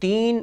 3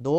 2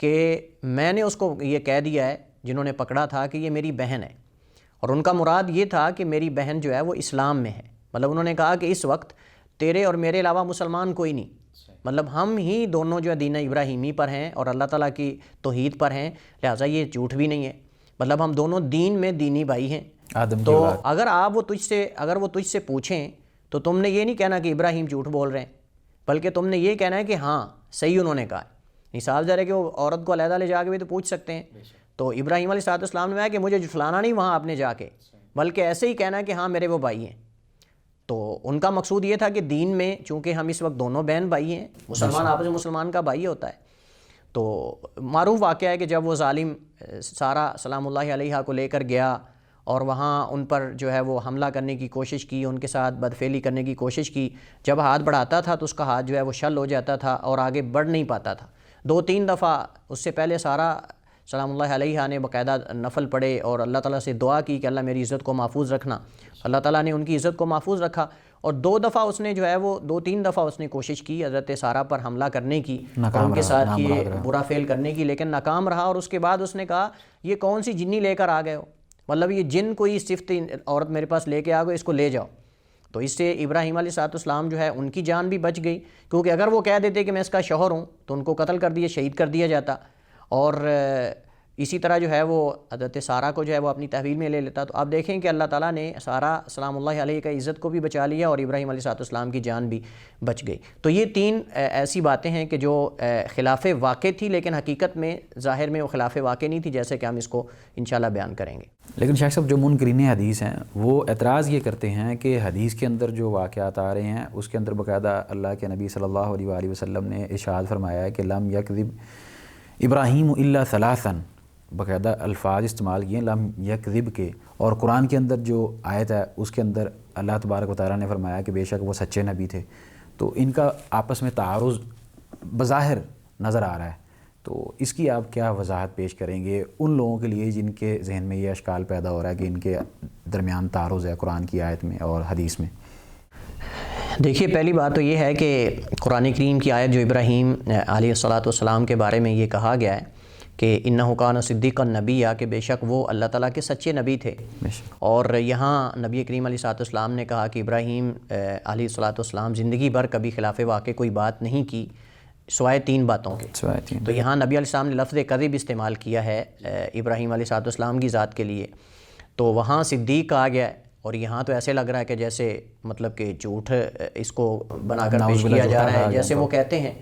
کہ میں نے اس کو یہ کہہ دیا ہے جنہوں نے پکڑا تھا کہ یہ میری بہن ہے، اور ان کا مراد یہ تھا کہ میری بہن جو ہے وہ اسلام میں ہے، مطلب انہوں نے کہا کہ اس وقت تیرے اور میرے علاوہ مسلمان کوئی نہیں، مطلب ہم ہی دونوں جو ہے دین ابراہیمی پر ہیں اور اللہ تعالیٰ کی توحید پر ہیں، لہٰذا یہ جھوٹ بھی نہیں ہے، مطلب ہم دونوں دین میں دینی بھائی ہیں۔ تو اگر وہ تجھ سے پوچھیں تو تم نے یہ نہیں کہنا کہ ابراہیم جھوٹ بول رہے ہیں، بلکہ تم نے یہ کہنا ہے کہ ہاں صحیح انہوں نے کہا ہے۔ صاف ظاہر ہے کہ وہ عورت کو علیحدہ لے جا کے بھی تو پوچھ سکتے ہیں، تو ابراہیم علیہ السلام نے کہا کہ مجھے جھٹلانا نہیں وہاں آپ نے جا کے، بلکہ ایسے ہی کہنا ہے کہ ہاں میرے وہ بھائی ہیں۔ تو ان کا مقصود یہ تھا کہ دین میں چونکہ ہم اس وقت دونوں بہن بھائی ہیں، مسلمان آپس میں مسلمان کا بھائی ہوتا ہے۔ تو معروف واقعہ ہے کہ جب وہ ظالم سارہ سلام اللہ علیہا کو لے کر گیا اور وہاں ان پر جو ہے وہ حملہ کرنے کی کوشش کی، ان کے ساتھ بدفعلی کرنے کی کوشش کی، جب ہاتھ بڑھاتا تھا تو اس کا ہاتھ جو ہے وہ شل ہو جاتا تھا اور آگے بڑھ نہیں پاتا تھا۔ 2-3 دفعہ اس سے پہلے سارہ سلام اللہ علیہا نے باقاعدہ نفل پڑھے اور اللہ تعالیٰ سے دعا کی کہ اللہ میری عزت کو محفوظ رکھنا، اللہ تعالیٰ نے ان کی عزت کو محفوظ رکھا، اور 2 دفعہ اس نے جو ہے وہ 2-3 دفعہ اس نے کوشش کی حضرت سارہ پر حملہ کرنے کی اور ان کے ساتھ یہ برا فعل کرنے کی، لیکن ناکام رہا۔ اور اس کے بعد اس نے کہا یہ کون سی جنی لے کر آ گئے ہو، مطلب یہ جن کوئی صفت عورت میرے پاس لے کے آ گئے، اس کو لے جاؤ۔ تو اس سے ابراہیم علیہ السلام جو ہے ان کی جان بھی بچ گئی، کیونکہ اگر وہ کہہ دیتے کہ میں اس کا شوہر ہوں تو ان کو قتل کر دیا، شہید کر دیا جاتا، اور اسی طرح جو ہے وہ حضرت سارہ کو جو ہے وہ اپنی تحویل میں لے لیتا۔ تو آپ دیکھیں کہ اللہ تعالیٰ نے سارہ سلام اللہ علیہ کا عزت کو بھی بچا لیا اور ابراہیم علیہ السلام کی جان بھی بچ گئی۔ تو یہ 3 ایسی باتیں ہیں کہ جو خلاف واقع تھی، لیکن حقیقت میں ظاہر میں وہ خلاف واقع نہیں تھی، جیسے کہ ہم اس کو انشاءاللہ بیان کریں گے۔ لیکن شیخ صاحب جو منکرین حدیث ہیں وہ اعتراض یہ کرتے ہیں کہ حدیث کے اندر جو واقعات آ رہے ہیں اس کے اندر باقاعدہ اللہ کے نبی صلی اللہ علیہ وآلہ وسلم نے ارشاد فرمایا ہے کہ لم یکذب ابراہیم الا ثلاثا، باقاعدہ الفاظ استعمال کیے لم یکذب کے، اور قرآن کے اندر جو آیت ہے اس کے اندر اللہ تبارک و تعالیٰ نے فرمایا کہ بے شک وہ سچے نبی تھے۔ تو ان کا آپس میں تعارض بظاہر نظر آ رہا ہے، تو اس کی آپ کیا وضاحت پیش کریں گے ان لوگوں کے لیے جن کے ذہن میں یہ اشکال پیدا ہو رہا ہے کہ ان کے درمیان تعارض ہے قرآن کی آیت میں اور حدیث میں؟ دیکھیے، پہلی بات تو یہ ہے کہ قرآن کریم کی آیت جو ابراہیم علیہ السلام کے بارے میں یہ کہا گیا ہے کہ انہ کان صدیقا نبیّا، کہ بے شک وہ اللہ تعالیٰ کے سچے نبی تھے، اور یہاں نبی کریم علیہ السلام نے کہا کہ ابراہیم علیہ السلام زندگی بھر کبھی خلاف واقع کوئی بات نہیں کی سوائے 3 باتوں کے۔ تو یہاں نبی علیہ السلام نے لفظ کذب استعمال کیا ہے ابراہیم علیہ السلام کی ذات کے لیے، تو وہاں صدیق کہا گیا ہے، اور یہاں تو ایسے لگ رہا ہے کہ جیسے مطلب کہ جھوٹ اس کو بنا کر پیش کیا جا رہا ہے جیسے وہ کہتے ہیں۔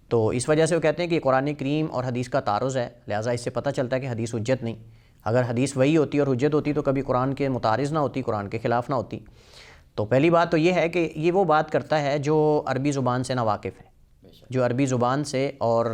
تو اس وجہ سے وہ کہتے ہیں کہ قرآن کریم اور حدیث کا تعارض ہے، لہٰذا اس سے پتہ چلتا ہے کہ حدیث حجت نہیں۔ اگر حدیث وہی ہوتی اور حجت ہوتی تو کبھی قرآن کے متعارض نہ ہوتی، قرآن کے خلاف نہ ہوتی۔ تو پہلی بات تو یہ ہے کہ یہ وہ بات کرتا ہے جو عربی زبان سے ناواقف ہے، جو عربی زبان سے اور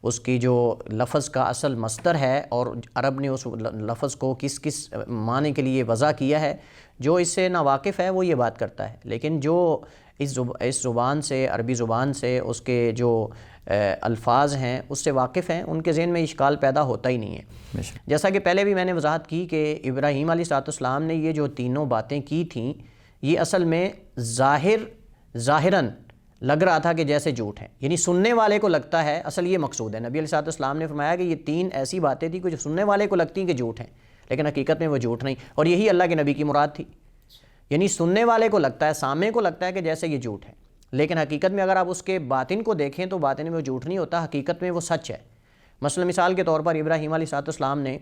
اس کی جو لفظ کا اصل مصدر ہے اور عرب نے اس لفظ کو کس کس معنی کے لیے وضع کیا ہے، جو اس سے ناواقف ہے وہ یہ بات کرتا ہے۔ لیکن جو اس زبان سے، عربی زبان سے اس کے جو الفاظ ہیں اس سے واقف ہیں، ان کے ذہن میں اشکال پیدا ہوتا ہی نہیں ہے۔ جیسا کہ پہلے بھی میں نے وضاحت کی کہ ابراہیم علیہ السلام نے یہ جو 3 باتیں کی تھیں، یہ اصل میں ظاہراً لگ رہا تھا کہ جیسے جھوٹ ہیں، یعنی سننے والے کو لگتا ہے، اصل یہ مقصود ہے۔ نبی علیہ السلام نے فرمایا کہ یہ 3 ایسی باتیں تھیں کہ جو سننے والے کو لگتی ہیں کہ جھوٹ ہیں، لیکن حقیقت میں وہ جھوٹ نہیں، اور یہی اللہ کے نبی کی مراد تھی۔ یعنی سننے والے کو لگتا ہے، سامع کو لگتا ہے کہ جیسے یہ جھوٹ ہے، لیکن حقیقت میں اگر آپ اس کے باطن کو دیکھیں تو باطن میں وہ جھوٹ نہیں ہوتا، حقیقت میں وہ سچ ہے۔ مثلا مثال کے طور پر ابراہیم علیہ السلام نے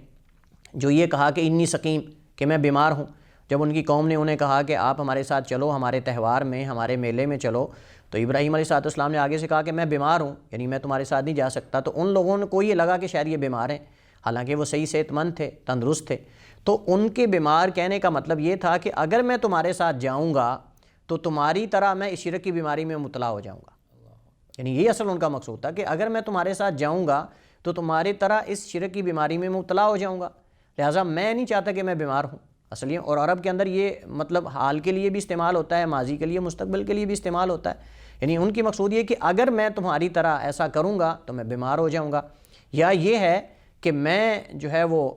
جو یہ کہا کہ انی سقیم، کہ میں بیمار ہوں، جب ان کی قوم نے انہیں کہا کہ آپ ہمارے ساتھ چلو، ہمارے تہوار میں، ہمارے میلے میں چلو، تو ابراہیم علیہ السلام نے آگے سے کہا کہ میں بیمار ہوں، یعنی میں تمہارے ساتھ نہیں جا سکتا۔ تو ان لوگوں کو یہ لگا کہ شاید یہ بیمار ہیں، حالانکہ وہ صحیح صحت مند تھے، تندرست تھے۔ تو ان کے بیمار کہنے کا مطلب یہ تھا کہ اگر میں تمہارے ساتھ جاؤں گا تو تمہاری طرح میں اس شرک کی بیماری میں مبتلا ہو جاؤں گا، یعنی یہ اصل ان کا مقصود تھا کہ اگر میں تمہارے ساتھ جاؤں گا تو تمہاری طرح اس شرک کی بیماری میں مبتلا ہو جاؤں گا، لہٰذا میں نہیں چاہتا کہ میں بیمار ہوں اصل یہ۔ اور عرب کے اندر یہ مطلب حال کے لیے بھی استعمال ہوتا ہے، ماضی کے لیے، مستقبل کے لیے بھی استعمال ہوتا ہے، یعنی ان کی مقصود یہ کہ اگر میں تمہاری طرح ایسا کروں گا تو میں بیمار ہو جاؤں گا، یا یہ ہے کہ میں جو ہے وہ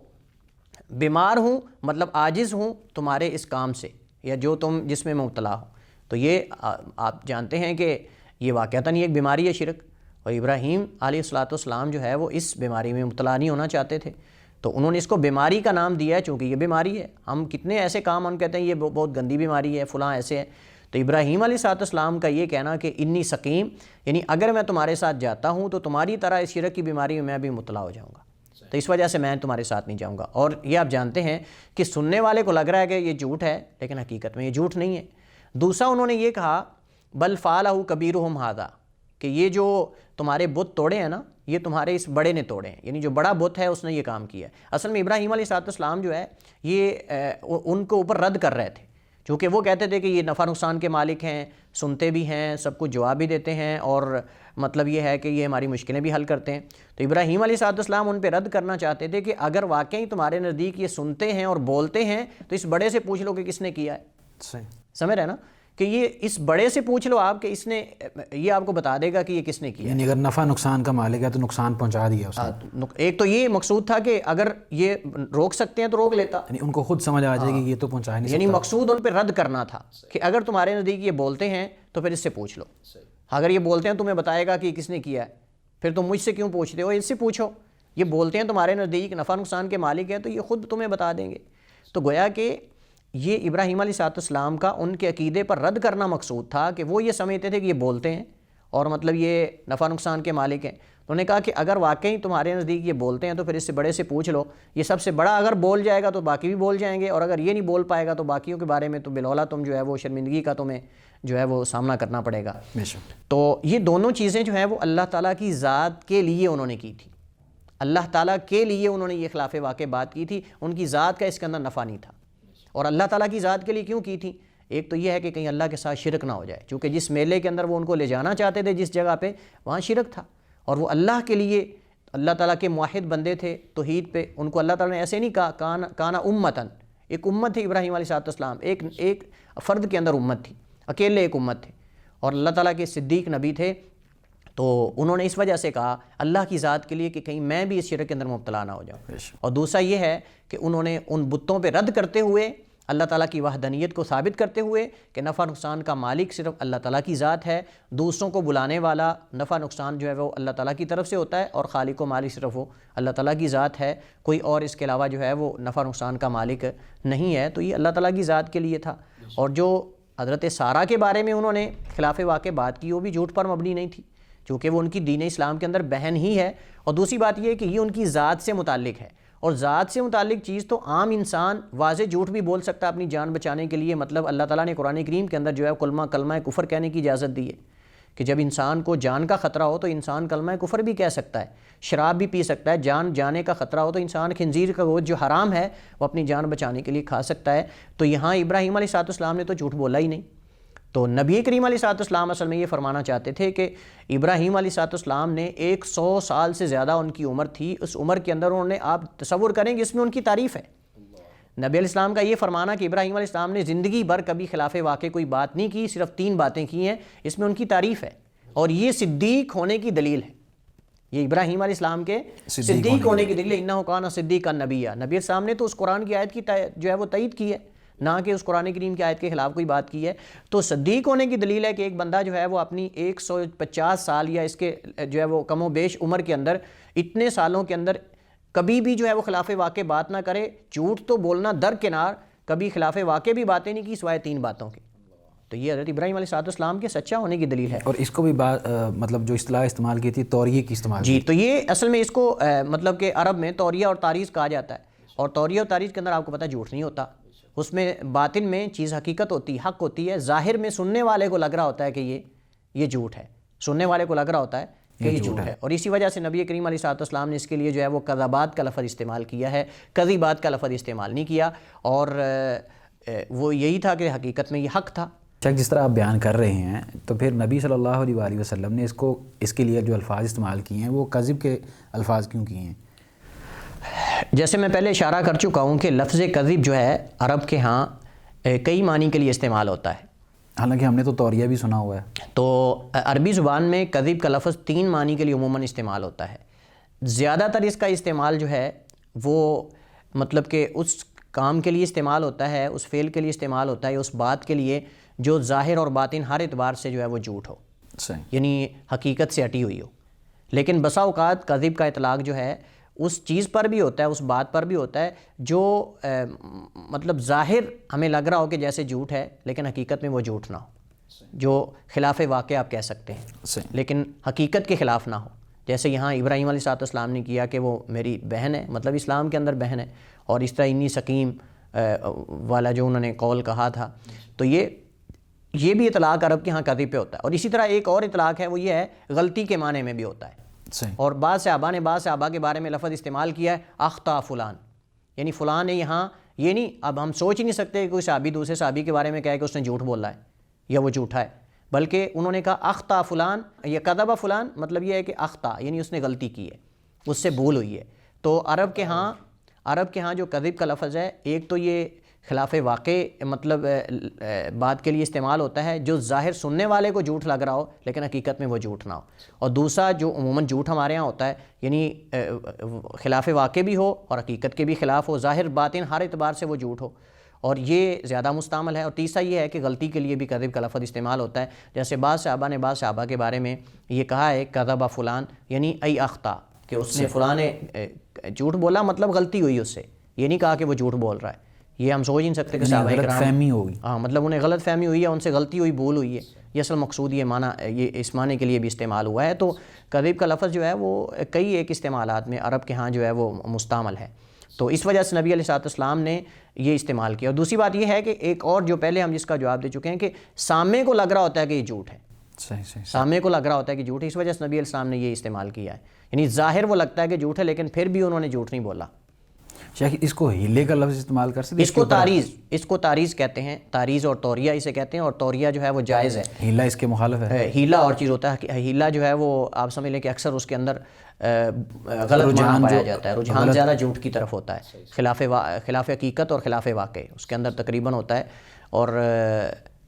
بیمار ہوں، مطلب عاجز ہوں تمہارے اس کام سے، یا جو تم جس میں مبتلا ہو۔ تو یہ آپ جانتے ہیں کہ یہ واقعتاً ایک بیماری ہے شرک، اور ابراہیم علیہ الصلوۃ والسلام جو ہے وہ اس بیماری میں مبتلا نہیں ہونا چاہتے تھے، تو انہوں نے اس کو بیماری کا نام دیا ہے چونکہ یہ بیماری ہے۔ ہم کتنے ایسے کام ہم کہتے ہیں یہ بہت گندی بیماری ہے، فلاں ایسے ہے، تو ابراہیم علیہ الصلوۃ والسلام کا یہ کہنا کہ انی سقیم، یعنی اگر میں تمہارے ساتھ جاتا ہوں تو تمہاری طرح اس شرک کی بیماری میں بھی مبتلا ہو جاؤں گا، تو اس وجہ سے میں تمہارے ساتھ نہیں جاؤں گا۔ اور یہ آپ جانتے ہیں کہ سننے والے کو لگ رہا ہے کہ یہ جھوٹ ہے، لیکن حقیقت میں یہ جھوٹ نہیں ہے۔ دوسرا انہوں نے یہ کہا بل فعلہ کبیرہم ھذا، کہ یہ جو تمہارے بت توڑے ہیں نا یہ تمہارے اس بڑے نے توڑے ہیں، یعنی جو بڑا بت ہے اس نے یہ کام کیا ہے۔ اصل میں ابراہیم علیہ السلام جو ہے یہ ان کو اوپر رد کر رہے تھے، چونکہ وہ کہتے تھے کہ یہ نفع نقصان کے مالک ہیں، سنتے بھی ہیں، سب کچھ جواب بھی دیتے ہیں، اور مطلب یہ ہے کہ یہ ہماری مشکلیں بھی حل کرتے ہیں۔ تو ابراہیم علیہ السلام ان پہ رد کرنا چاہتے تھے کہ اگر واقعی تمہارے نزدیک یہ سنتے ہیں اور بولتے ہیں تو اس بڑے سے پوچھ لو کہ کس نے کیا ہے۔ صحیح سمجھ رہے ہیں نا کہ یہ اس بڑے سے پوچھ لو آپ کہ اس نے، یہ آپ کو بتا دے گا کہ یہ کس نے کیا ہے۔ یعنی اگر نفع نقصان کا مالک ہے تو نقصان پہنچا دیا اس نے۔ ایک تو یہ مقصود تھا کہ اگر یہ روک سکتے ہیں تو روک لیتا، یعنی ان کو خود سمجھ آ جائے کہ یہ تو پہنچا نہیں یعنی مقصود ان پہ رد کرنا تھا کہ اگر تمہارے نزدیک یہ بولتے ہیں تو پھر اس سے پوچھ لو، اگر یہ بولتے ہیں تمہیں بتائے گا کہ یہ کس نے کیا ہے، پھر تم مجھ سے کیوں پوچھتے ہو، اس سے پوچھو، یہ بولتے ہیں تمہارے نزدیک نفع نقصان کے مالک ہیں تو یہ خود تمہیں بتا دیں گے۔ تو گویا کہ یہ ابراہیم علیہ السلام کا ان کے عقیدے پر رد کرنا مقصود تھا کہ وہ یہ سمجھتے تھے کہ یہ بولتے ہیں اور مطلب یہ نفع نقصان کے مالک ہیں۔ انہوں نے کہا کہ اگر واقعی تمہارے نزدیک یہ بولتے ہیں تو پھر اس سے بڑے سے پوچھ لو، یہ سب سے بڑا اگر بول جائے گا تو باقی بھی بول جائیں گے، اور اگر یہ نہیں بول پائے گا تو باقیوں کے بارے میں تو بالولا تم جو ہے وہ شرمندگی کا تمہیں جو ہے وہ سامنا کرنا پڑے گا۔ تو یہ دونوں چیزیں جو ہیں وہ اللہ تعالیٰ کی ذات کے لیے انہوں نے کی تھی، اللہ تعالیٰ کے لیے انہوں نے یہ خلاف واقع بات کی تھی، ان کی ذات کا اس کے اندر نفع نہیں تھا۔ اور اللہ تعالیٰ کی ذات کے لیے کیوں کی تھی؟ ایک تو یہ ہے کہ کہیں اللہ کے ساتھ شرک نہ ہو جائے، چونکہ جس میلے کے اندر وہ ان کو لے جانا چاہتے تھے جس جگہ پہ وہاں شرک تھا، اور وہ اللہ کے لیے اللہ تعالیٰ کے موحد بندے تھے توحید پہ، ان کو اللہ تعالیٰ نے ایسے نہیں کہا کانا امتن، ایک امت تھی ابراہیم علیہ السلام، ایک فرد کے اندر امت تھی، اکیلے ایک امت تھے، اور اللہ تعالیٰ کے صدیق نبی تھے، تو انہوں نے اس وجہ سے کہا اللہ کی ذات کے لیے کہ کہیں میں بھی اس شرک کے اندر مبتلا نہ ہو جاؤں۔ اور دوسرا یہ ہے کہ انہوں نے ان بتوں پہ رد کرتے ہوئے اللہ تعالیٰ کی وحدانیت کو ثابت کرتے ہوئے کہ نفع نقصان کا مالک صرف اللہ تعالیٰ کی ذات ہے، دوسروں کو بلانے والا نفع نقصان جو ہے وہ اللہ تعالیٰ کی طرف سے ہوتا ہے، اور خالق و مالک صرف وہ اللہ تعالیٰ کی ذات ہے، کوئی اور اس کے علاوہ جو ہے وہ نفع نقصان کا مالک نہیں ہے۔ تو یہ اللہ تعالیٰ کی ذات کے لیے تھا۔ اور جو حضرت سارہ کے بارے میں انہوں نے خلاف واقع بات کی وہ بھی جھوٹ پر مبنی نہیں تھی، چونکہ وہ ان کی دین اسلام کے اندر بہن ہی ہے، اور دوسری بات یہ ہے کہ یہ ان کی ذات سے متعلق ہے، اور ذات سے متعلق چیز تو عام انسان واضح جھوٹ بھی بول سکتا ہے اپنی جان بچانے کے لیے۔ مطلب اللہ تعالیٰ نے قرآن کریم کے اندر جو ہے کلمہ کفر کہنے کی اجازت دی ہے کہ جب انسان کو جان کا خطرہ ہو تو انسان کلمہ کفر بھی کہہ سکتا ہے، شراب بھی پی سکتا ہے، جان جانے کا خطرہ ہو تو انسان خنزیر کا گوشت جو حرام ہے وہ اپنی جان بچانے کے لیے کھا سکتا ہے۔ تو یہاں ابراہیم علیہ السلام نے تو جھوٹ بولا ہی نہیں۔ تو نبی کریم علیہ السلام اصل میں یہ فرمانا چاہتے تھے کہ ابراہیم علیہ السلام نے 100 سال سے زیادہ ان کی عمر تھی، اس عمر کے اندر انہوں نے، آپ تصور کریں گے اس میں ان کی تعریف ہے۔ نبی علیہ السلام کا یہ فرمانا کہ ابراہیم علیہ السلام نے زندگی بھر کبھی خلاف واقع کوئی بات نہیں کی، صرف 3 باتیں کی ہیں، اس میں ان کی تعریف ہے، اور یہ صدیق ہونے کی دلیل ہے۔ یہ ابراہیم علیہ السلام کے صدیق ہونے کی دلیل ہے، انہ کان صدیقا نبیہ۔ نبی علیہ السلام نے تو اس قرآن کی آیت کی جو ہے وہ تائید کی ہے، نہ کہ اس قرآن کریم کی آیت کے خلاف کوئی بات کی ہے۔ تو صدیق ہونے کی دلیل ہے کہ ایک بندہ جو ہے وہ اپنی 150 سال یا اس کے جو ہے وہ کم و بیش عمر کے اندر، اتنے سالوں کے اندر کبھی بھی جو ہے وہ خلاف واقع بات نہ کرے، جھوٹ تو بولنا درکنار، کبھی خلاف واقع بھی باتیں نہیں کی سوائے 3 باتوں کی۔ تو یہ حضرت ابراہیم علیہ السلام کے سچا ہونے کی دلیل ہے۔ اور اس کو بھی مطلب جو اصطلاح استعمال کی تھی توریہ کی استعمال جی، تو یہ اصل میں اس کو مطلب کہ عرب میں توریہ اور تاریخ کہا جاتا ہے، اور توریہ اور تاریخ کے اندر آپ کو پتہ جھوٹ نہیں ہوتا، اس میں باطن میں چیز حقیقت ہوتی ہے، حق ہوتی ہے، ظاہر میں سننے والے کو لگ رہا ہوتا ہے کہ یہ جھوٹ ہے، سننے والے کو لگ رہا ہوتا ہے کہ یہ جھوٹ ہے۔ اور اسی وجہ سے نبی کریم علیہ السلام نے اس کے لیے جو ہے وہ کذبات کا لفظ استعمال کیا ہے، کذبات کا لفظ استعمال نہیں کیا، اور وہ یہی تھا کہ حقیقت میں یہ حق تھا۔ جس طرح آپ بیان کر رہے ہیں تو پھر نبی صلی اللہ علیہ وآلہ وسلم نے اس کے لیے جو الفاظ استعمال کیے ہیں وہ کذب کے الفاظ کیوں کیے ہیں؟ جیسے میں پہلے اشارہ کر چکا ہوں کہ لفظ کذب جو ہے عرب کے ہاں کئی معنی کے لیے استعمال ہوتا ہے، حالانکہ ہم نے تو توریہ بھی سنا ہوا ہے۔ تو عربی زبان میں کذب کا لفظ 3 معنی کے لیے عموماً استعمال ہوتا ہے۔ زیادہ تر اس کا استعمال جو ہے وہ مطلب کہ اس کام کے لیے استعمال ہوتا ہے، اس فعل کے لیے استعمال ہوتا ہے، اس بات کے لیے جو ظاہر اور باطن ہر اعتبار سے جو ہے وہ جھوٹ ہو، یعنی حقیقت سے ہٹی ہوئی ہو۔ لیکن بسا اوقات کذب کا اطلاق جو ہے اس چیز پر بھی ہوتا ہے، اس بات پر بھی ہوتا ہے جو مطلب ظاہر ہمیں لگ رہا ہو کہ جیسے جھوٹ ہے لیکن حقیقت میں وہ جھوٹ نہ ہو، جو خلاف واقع آپ کہہ سکتے ہیں لیکن حقیقت کے خلاف نہ ہو. جیسے یہاں ابراہیم علیہ السلام نے کیا کہ وہ میری بہن ہے، مطلب اسلام کے اندر بہن ہے، اور اس طرح انی سکیم والا جو انہوں نے قول کہا تھا، تو یہ بھی اطلاق عرب کے ہاں کذب پہ ہوتا ہے. اور اسی طرح ایک اور اطلاق ہے، وہ یہ ہے غلطی کے معنی میں بھی ہوتا ہے. اور بعض صحابہ نے بعض صحابہ کے بارے میں لفظ استعمال کیا ہے اخطا فلان، یعنی فلان نے یہاں یہ نہیں، اب ہم سوچ ہی نہیں سکتے کہ کوئی صحابی دوسرے صحابی کے بارے میں کہے کہ اس نے جھوٹ بولا ہے یا وہ جھوٹا ہے، بلکہ انہوں نے کہا اخطا فلان یا کذب فلان، مطلب یہ ہے کہ اخطا یعنی اس نے غلطی کی ہے، اس سے بھول ہوئی ہے. تو عرب کے ہاں جو کذب کا لفظ ہے، ایک تو یہ خلاف واقع مطلب بات کے لیے استعمال ہوتا ہے جو ظاہر سننے والے کو جھوٹ لگ رہا ہو لیکن حقیقت میں وہ جھوٹ نہ ہو. اور دوسرا جو عموماً جھوٹ ہمارے ہاں ہوتا ہے یعنی خلاف واقع بھی ہو اور حقیقت کے بھی خلاف ہو، ظاہر باطن ہر اعتبار سے وہ جھوٹ ہو، اور یہ زیادہ مستعمل ہے. اور تیسرا یہ ہے کہ غلطی کے لیے بھی کذب کا لفظ استعمال ہوتا ہے. جیسے بعض صحابہ نے بعض صحابہ کے بارے میں یہ کہا ہے کذب فلان یعنی ای اخطا، کہ اس نے فلاں نے جھوٹ بولا، مطلب غلطی ہوئی اس سے، یہ نہیں کہا کہ وہ جھوٹ بول رہا ہے. یہ ہم سوچ نہیں سکتے کہ صحابہ غلط فہمی ہوگی، ہاں مطلب انہیں غلط فہمی ہوئی ہے، ان سے غلطی ہوئی، بھول ہوئی ہے، یہ اصل مقصود یہ معنی یہ اس معنی کے لیے بھی استعمال ہوا ہے. تو کذب کا لفظ جو ہے وہ کئی ایک استعمالات میں عرب کے ہاں جو ہے وہ مستعمل ہے. تو اس وجہ سے نبی علیہ السلام نے یہ استعمال کیا. اور دوسری بات یہ ہے کہ ایک اور جو پہلے ہم جس کا جواب دے چکے ہیں کہ سامنے کو لگ رہا ہوتا ہے کہ یہ جھوٹ ہے، سامنے کو لگ رہا ہوتا ہے کہ جھوٹ ہے، اس وجہ سے نبی علیہ السلام نے یہ استعمال کیا ہے. یعنی ظاہر وہ لگتا ہے کہ جھوٹ ہے لیکن پھر بھی انہوں نے جھوٹ نہیں بولا. شیخ اس کو ہیلے کا لفظ استعمال کر سکتے، اس کو تاریز کہتے ہیں، تاریز اور توریہ اسے کہتے ہیں. اور توریہ جو ہے وہ جائز ہے، ہیلا اس کے مخالف ہے. ہیلا اور چیز ہوتا ہے، ہیلا جو ہے وہ آپ سمجھ لیں کہ اکثر اس کے اندر غلط معنی پایا جاتا ہے، رجحان زیادہ جھوٹ کی طرف ہوتا ہے، خلاف حقیقت اور خلاف واقع اس کے اندر تقریباً ہوتا ہے. اور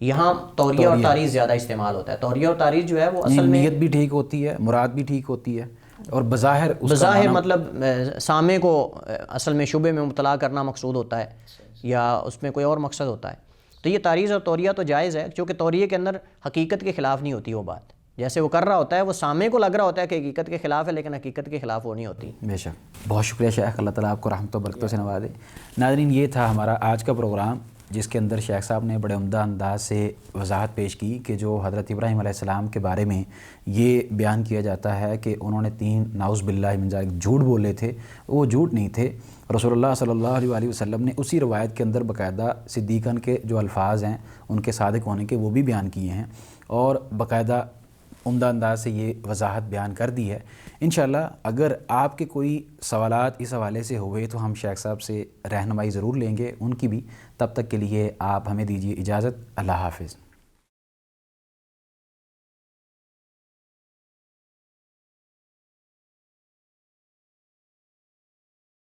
یہاں توریہ اور تاریز زیادہ استعمال ہوتا ہے. توریہ اور تاریز جو ہے وہ اصل میں نیت بھی ٹھیک ہوتی ہے، مراد بھی ٹھیک ہوتی ہے، اور بظاہر مطلب سامع کو اصل میں شبے میں مبتلا کرنا مقصود ہوتا ہے یا اس میں کوئی اور مقصد ہوتا ہے. تو یہ تاریز اور توریہ تو جائز ہے، کیونکہ توریہ کے اندر حقیقت کے خلاف نہیں ہوتی وہ بات، جیسے وہ کر رہا ہوتا ہے وہ سامع کو لگ رہا ہوتا ہے کہ حقیقت کے خلاف ہے لیکن حقیقت کے خلاف وہ نہیں ہوتی. بے شک. بہت شکریہ شیخ، اللہ تعالیٰ آپ کو رحمت و برکتوں سے نوازے. ناظرین یہ تھا ہمارا آج کا پروگرام، جس کے اندر شیخ صاحب نے بڑے عمدہ انداز سے وضاحت پیش کی کہ جو حضرت ابراہیم علیہ السلام کے بارے میں یہ بیان کیا جاتا ہے کہ انہوں نے 3 نعوذ باللہ من ذالک جھوٹ بولے تھے، وہ جھوٹ نہیں تھے. رسول اللہ صلی اللہ علیہ وآلہ وسلم نے اسی روایت کے اندر باقاعدہ صدیقاً کے جو الفاظ ہیں ان کے صادق ہونے کے وہ بھی بیان کیے ہیں، اور باقاعدہ عمدہ انداز سے یہ وضاحت بیان کر دی ہے. انشاءاللہ اگر آپ کے کوئی سوالات اس حوالے سے ہوئے تو ہم شیخ صاحب سے رہنمائی ضرور لیں گے ان کی بھی. تب تک کے لیے آپ ہمیں دیجیے اجازت. اللہ حافظ.